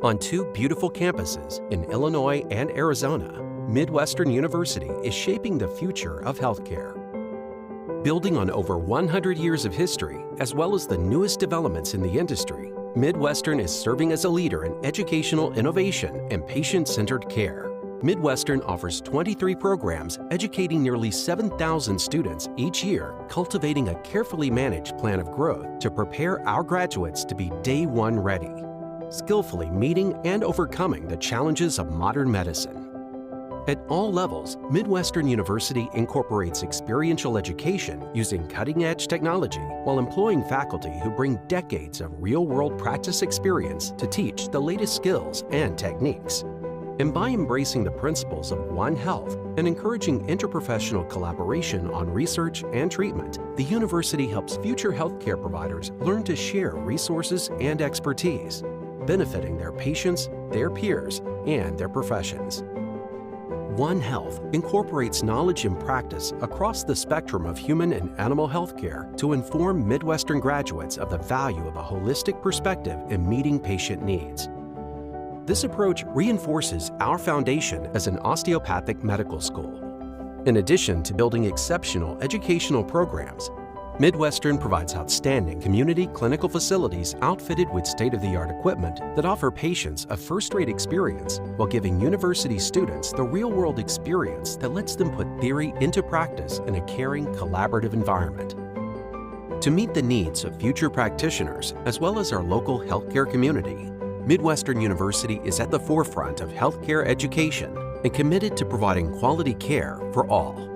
On two beautiful campuses in Illinois and Arizona, Midwestern University is shaping the future of healthcare. Building on over 100 years of history, as well as the newest developments in the industry, Midwestern is serving as a leader in educational innovation and patient-centered care. Midwestern offers 23 programs educating nearly 7,000 students each year, cultivating a carefully managed plan of growth to prepare our graduates to be day one ready, skillfully meeting and overcoming the challenges of modern medicine. At all levels, Midwestern University incorporates experiential education using cutting-edge technology while employing faculty who bring decades of real-world practice experience to teach the latest skills and techniques. And by embracing the principles of One Health and encouraging interprofessional collaboration on research and treatment, the university helps future healthcare providers learn to share resources and expertise, benefiting their patients, their peers, and their professions. One Health incorporates knowledge and practice across the spectrum of human and animal healthcare to inform Midwestern graduates of the value of a holistic perspective in meeting patient needs. This approach reinforces our foundation as an osteopathic medical school. In addition to building exceptional educational programs, Midwestern provides outstanding community clinical facilities outfitted with state-of-the-art equipment that offer patients a first-rate experience while giving university students the real-world experience that lets them put theory into practice in a caring, collaborative environment. To meet the needs of future practitioners as well as our local healthcare community, Midwestern University is at the forefront of healthcare education and committed to providing quality care for all.